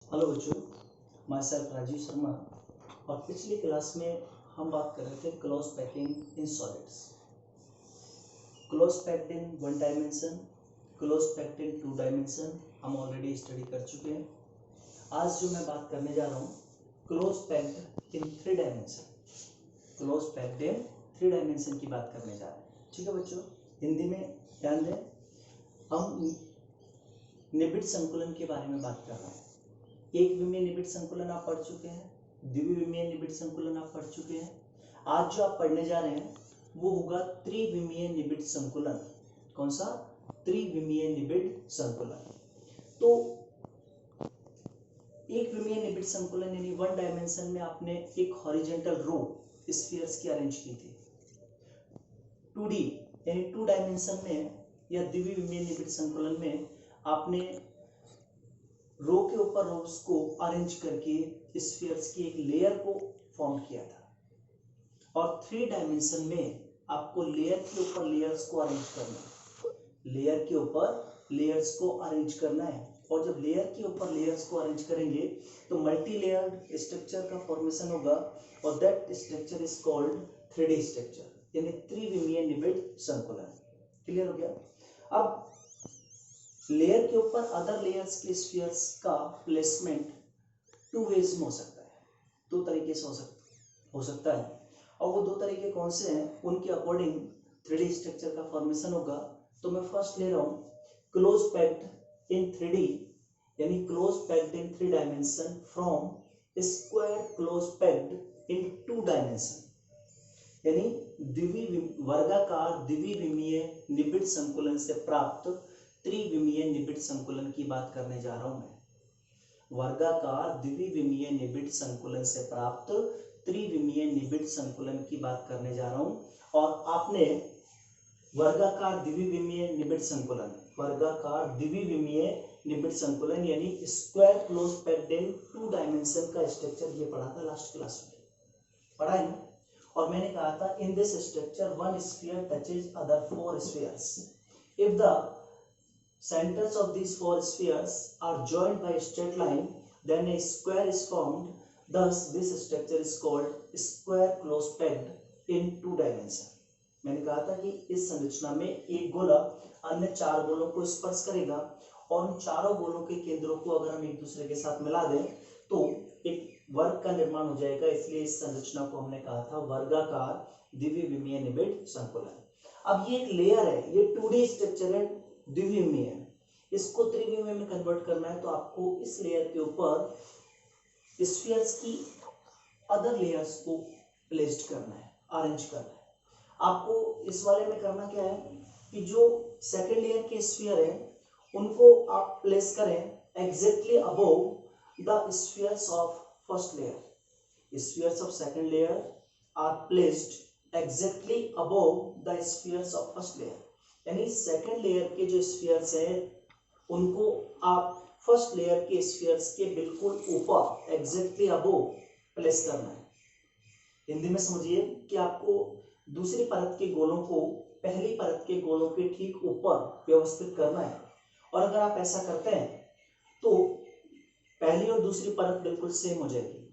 Hello बच्चों, my self Rajiv Sharma. और पिछली क्लास में हम बात कर रहे थे close packing in solids. Close packed in one dimension, close packed in two dimension हम ऑलरेडी स्टडी कर चुके हैं। आज जो मैं बात करने जा रहा हूँ close packed in three dimension, close packed in three dimension की बात करने जा रहे हैं। ठीक है बच्चों, हिंदी में ध्यान दें। हम निबिड़ संकुलन के बारे में बात कर रहे हैं। एक विमीय निबिड़ संकुलन आप पढ़ चुके हैं, द्विविमीय निबिड़ संकुलन आप पढ़ चुके हैं। आज जो आप पढ़ने जा रहे हैं वो होगा त्रिविमीय निबिड़ संकुलन। कौन सा? त्रिविमीय निबिड़ संकुलन। तो एक विमीय निबिड़ संकुलन यानी वन डायमेंशन में आपने एक हॉरिजॉन्टल रो स्फीयर्स की अरेंज की थी। 2D यानी टू डायमेंशन में या द्विविमीय निबिड़ संकुलन में आपने रो के ऊपर रोज को अरेंज करके स्फीयर्स की एक लेयर को फॉर्म किया था। और थ्री डायमेंशन में आपको लेयर के ऊपर लेयर्स को अरेंज करना है, लेयर के ऊपर लेयर्स को अरेंज करना है। और जब लेयर के ऊपर लेयर्स को अरेंज करेंगे तो मल्टी लेयर्ड स्ट्रक्चर का फॉर्मेशन होगा और that structure is called 3D structure यानी त्रिविमीय निबिड़ संकुलन। क्लियर हो गया? अब लेयर के ऊपर अदर लेयर्स के स्फीयर्स का प्लेसमेंट टू वेज में हो सकता है, दो तरीके से हो सकता है। और वो दो तरीके कौन से हैं, उनके अकॉर्डिंग 3D स्ट्रक्चर का फॉर्मेशन होगा। तो मैं फर्स्ट ले रहा हूँ क्लोज पैक्ड इन 3D यानी close packed in three dimension from square close packed in two dimension यानी वर्गाकार द्विविमीय निबिड़ संकुलन से प्राप्त त्रिविमीय निबिड़ संकुलन की बात करने जा रहा हूं मैं। वर्गाकार द्विविमीय निबिड़ संकुलन से प्राप्त त्रिविमीय निबिड़ संकुलन की बात करने जा रहा हूं। और आपने वर्गाकार द्विविमीय निबिड़ संकुलन, वर्गाकार द्विविमीय निबिड़ संकुलन यानी square close packed in two dimension का स्ट्रक्चर ये पढ़ा था लास्ट क्लास में, पढ़ा है ना? और मैंने कहा था in this structure one sphere touches other four spheres if the centers of these four spheres are joined by a straight line, then a square is formed. Thus, this structure is called square close packed in two dimension. मैंने कहा था कि इस संरचना में एक गोला अन्य चार गोलों को स्पर्श करेगा और उन चारों गोलों के केंद्रों को अगर हम एक दूसरे के साथ मिला दें तो एक वर्ग का निर्माण हो जाएगा। इसलिए इस संरचना को हमने कहा था वर्गाकार द्विविमीय निबिड़ संकुलन। अब ये एक लेयर है, ये 2D स्ट्रक्चर है, द्विविमीय है। इसको त्रिविमीय में कन्वर्ट करना है तो आपको इस लेयर के ऊपर स्फीयर्स की अदर लेयर्स को प्लेस्ड करना है, अरेंज करना है। आपको इस वाले में करना क्या है कि जो सेकेंड लेयर के स्फीयर है उनको आप प्लेस करें exactly above the spheres of first layer. Spheres of second layer are placed exactly above the spheres of first layer यानी सेकेंड लेयर के जो स्फीयर्स हैं उनको आप फर्स्ट लेयर के स्फीयर्स के बिल्कुल ऊपर एग्जैक्टली अबव प्लेस करना है। हिंदी में समझिए कि आपको दूसरी परत के गोलों को पहली परत के गोलों के ठीक ऊपर व्यवस्थित करना है। और अगर आप ऐसा करते हैं तो पहली और दूसरी परत बिल्कुल सेम हो जाएगी।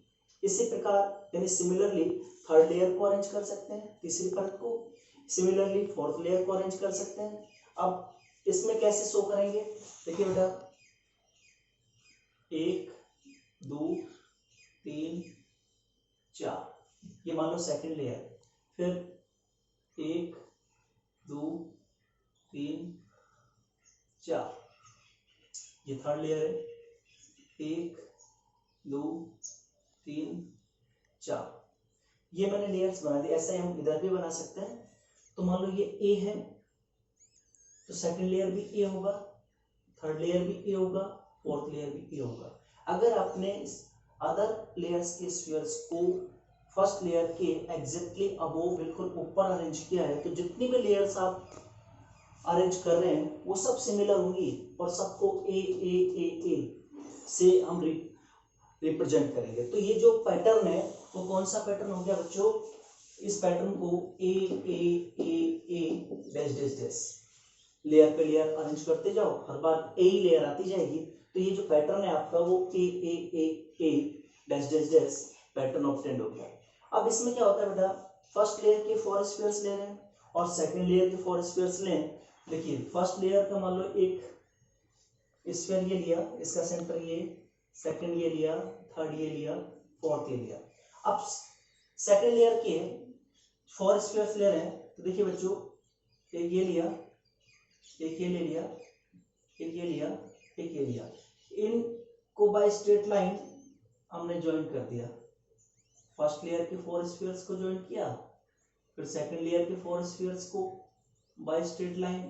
इसी प्रकार यानी सिमिलरली थर्ड लेयर को अरेंज कर सकते हैं, तीसरी परत को, सिमिलरली फोर्थ लेयर को अरेंज कर सकते हैं। अब इसमें कैसे शो करेंगे? देखिए बेटा, 1 2 3 4 ये मान लो सेकंड लेयर, फिर 1 2 3 4 ये थर्ड लेयर है, 1 2 3 4 ये मैंने लेयर्स बना दी। ऐसा हम इधर भी बना सकते हैं। तो मान लो ये ए है तो सेकंड लेयर भी ए होगा, थर्ड लेयर भी ए होगा, फोर्थ लेयर भी ए होगा। अगर आपने अदर लेयर्स के स्फीयर्स को फर्स्ट लेयर के एग्जैक्टली अबोव बिल्कुल ऊपर अरेंज किया है तो जितनी भी लेयर्स आप अरेंज कर रहे हैं वो सब सिमिलर होंगी और सबको ए ए ए ए से हम रिप्रेजेंट करेंगे। तो ये जो पैटर्न है वो कौन सा पैटर्न हो गया बच्चों? इस पैटर्न को ए ए ए ए डैश डैश डैश लेयर पे लेयर अरेंज करते जाओ, हर बार ए ही लेयर आती जाएगी तो ये जो पैटर्न है आपका वो A dash dash dash pattern obtained हो गया। अब इसमें क्या होता है बेटा, फर्स्ट लेयर के 4 स्फीयर्स ले रहे हैं और सेकंड लेयर के 4 स्फीयर्स लें। देखिए फर्स्ट लेयर का मान लो एक स्फीयर ये लिया, इसका सेंटर ये, सेकंड ये लिया, थर्ड ये लिया, फोर्थ ये लिया। अब सेकंड लेयर के 4 स्फीयर्स ले रहे हैं, तो देखिए बच्चों एक ये लिया, एक ये ले लिया, एक ये लिया, एक ये लिया, इनको बाय स्ट्रेट लाइन हमने ज्वाइन कर दिया। फर्स्ट लेयर के 4 स्फीयर्स को ज्वाइन किया, फिर सेकंड लेयर के 4 स्फीयर्स को बाय स्ट्रेट लाइन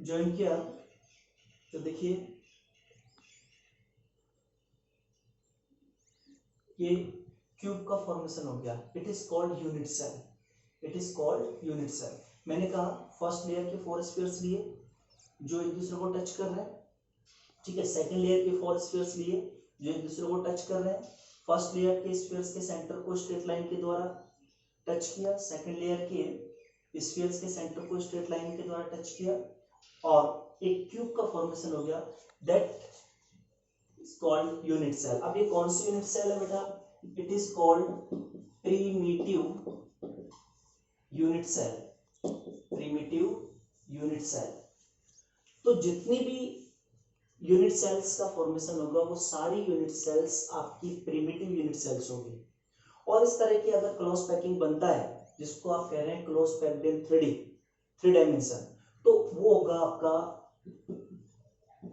ज्वाइन किया। तो देखिए ये क्यूब का फॉर्मेशन हो गया। It is called unit cell, it is called unit cell. मैंने कहा फर्स्ट लेयर के 4 स्फीयर्स लिए जो एक दूसरे को टच कर रहे हैं, ठीक है। सेकंड लेयर के 4 स्फीयर्स लिए जो एक दूसरे को टच कर रहे हैं। फर्स्ट लेयर के स्फीयर्स के सेंटर को स्ट्रेट लाइन के द्वारा टच किया, सेकंड लेयर के स्फीयर्स के सेंटर को स्ट्रेट लाइन के द्वारा टच किया और एक क्यूब का फॉर्मेशन हो गया। That is called unit cell. अब ये कौन सी यूनिट सेल है बेटा? It is called primitive unit cell, primitive unit cell. तो जितनी भी यूनिट सेल्स का फॉर्मेशन होगा वो सारी यूनिट सेल्स आपकी प्रिमिटिव यूनिट सेल्स होगी। और इस तरह की अगर क्लोज पैकिंग बनता है जिसको आप कह रहे हैं क्लोज पैक्ड इन 3 डायमेंशन, तो वो होगा आपका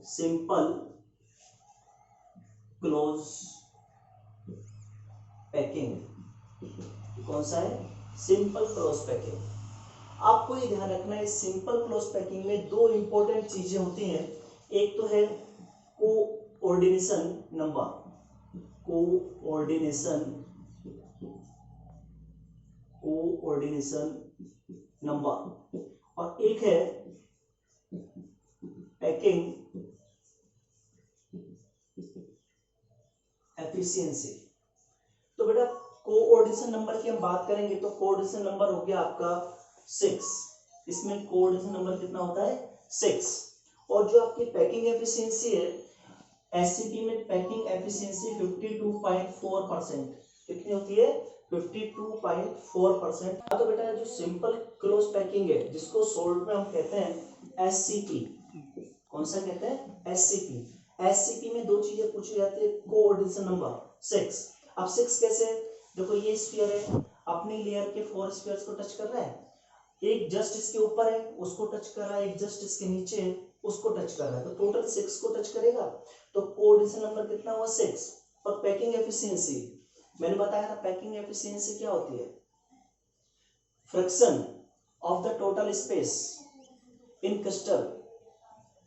सिंपल क्लोज पैकिंग। कौन सा है? Simple close packing. आपको ये ध्यान रखना है सिंपल क्लोज पैकिंग में 2 इंपॉर्टेंट चीजें होती हैं। एक तो है कोऑर्डिनेशन नंबर, कोऑर्डिनेशन नंबर, और एक है पैकिंग एफिशिएंसी। तो बेटा कोऑर्डिनेशन नंबर की हम बात करेंगे तो कोऑर्डिनेशन नंबर हो गया आपका 6। इसमें कोऑर्डिनेशन नंबर कितना होता है? 6। और जो आपकी पैकिंग एफिशिएंसी है, एससीपी में पैकिंग एफिशिएंसी 52.4%। कितनी होती है? 52.4%। तो बेटा जो सिंपल क्लोज पैकिंग है जिसको शॉर्ट में हम कहते हैं एससीपी। कौन सा कहते हैं? एससीपी। एससीपी में 2 चीजें पूछी जाती है। Coordination number 6। अब 6 कैसे? देखो ये स्फीयर है, अपनी लेयर के 4 स्फीयर्स को टच कर रहा है। एक जस्ट इसके ऊपर है उसको टच कर रहा है, एक जस्ट इसके नीचे है उसको टच कर रहा है, तो टोटल 6 को टच करेगा। तो कोऑर्डिनेशन नंबर कितना हुआ? 6। और पैकिंग एफिशिएंसी मैंने बताया था, पैकिंग एफिशिएंसी क्या होती है? Fraction of the total space in crystal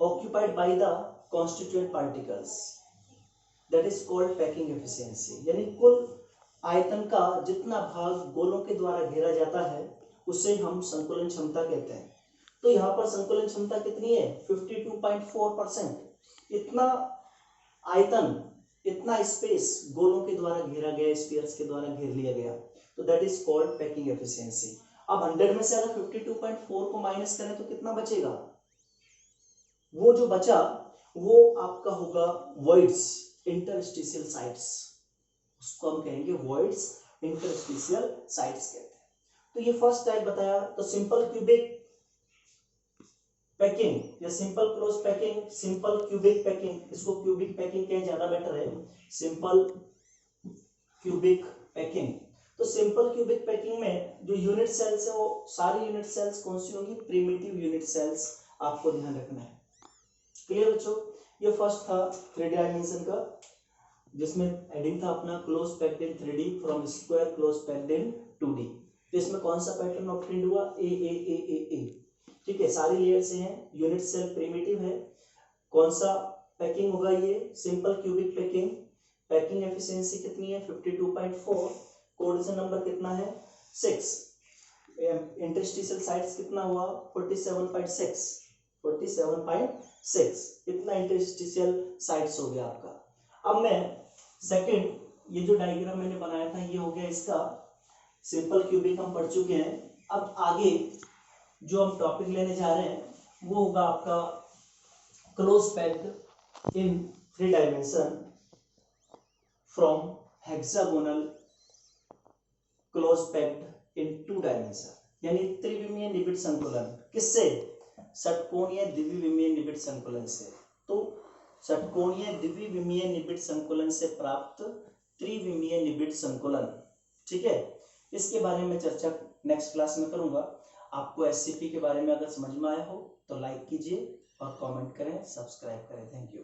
occupied by the constituent particles, that is called packing efficiency। यानी कुल आयतन का जितना भाग गोलों के द्वारा घेरा जाता है उसे हम संकुलन क्षमता कहते हैं। तो यहाँ पर संकुलन क्षमता कितनी है? 52.4%। इतना आयतन, इतना स्पेस गोलों के द्वारा घेरा गया, स्फीयर्स के द्वारा घेर लिया गया, तो that is called packing efficiency. अब 100 में से अगर 52.4 को माइनस करें तो कितना बचेगा? वो जो बचा वो आपका होगा वॉइड्स, इंटरस्टिशियल साइट्स। उसको हम कहेंगे वॉइड्स, इंटरस्टिशियल साइट्स कहते हैं। तो ये फर्स्ट टाइप बताया। तो सिंपल क्यूबिक पैकिंग या simple close packing, simple cubic packing, इसको क्यूबिक पैकिंग कहें ज्यादा बेटर है, सिंपल क्यूबिक पैकिंग। तो सिंपल क्यूबिक पैकिंग में जो यूनिट सेल्स है वो सारी यूनिट सेल्स कौन सी होंगी? Primitive unit cells. आपको ध्यान रखना है। क्लियर बच्चों? ये फर्स्ट था 3 डायमेंशन का, जिसमें हेडिंग था अपना close packed in 3D from square close packed in 2D। तो इसमें कौन सा पैटर्न ऑब्टेंड हुआ? ए। ठीक है, सारी लेयर से हैं, यूनिट सेल प्रिमिटिव है। कौन सा पैकिंग होगा? ये simple cubic packing. Packing efficiency कितनी है? 52.4। कोऑर्डिनेशन नंबर कितना है? 6। इंटरस्टिशियल साइट्स कितना हुआ? 47.6। इतना इंटरस्टिशियल साइट्स हो गया आपका। अब मैं सेकंड, ये जो डायग्राम मैंने बनाया था ये हो गया इसका सिंपल क्यूबिक हम पढ़ चुके हैं। अब आगे जो हम टॉपिक लेने जा रहे हैं वो होगा आपका close packed in 3 dimension from hexagonal close packed in 2 dimension, यानी त्रिविमीय निबिड़ संकुलन किससे? षटकोणीय द्विविमीय निबिड़ संकुलन से। तो षटकोणीय द्विविमीय निबिड़ संकुलन से प्राप्त त्रिविमीय निबिड़ संकुलन, ठीक है, इसके बारे में चर्चा नेक्स्ट क्लास में करूंगा। आपको एससीपी के बारे में अगर समझ में आया हो तो लाइक कीजिए और कमेंट करें, सब्सक्राइब करें। Thank you.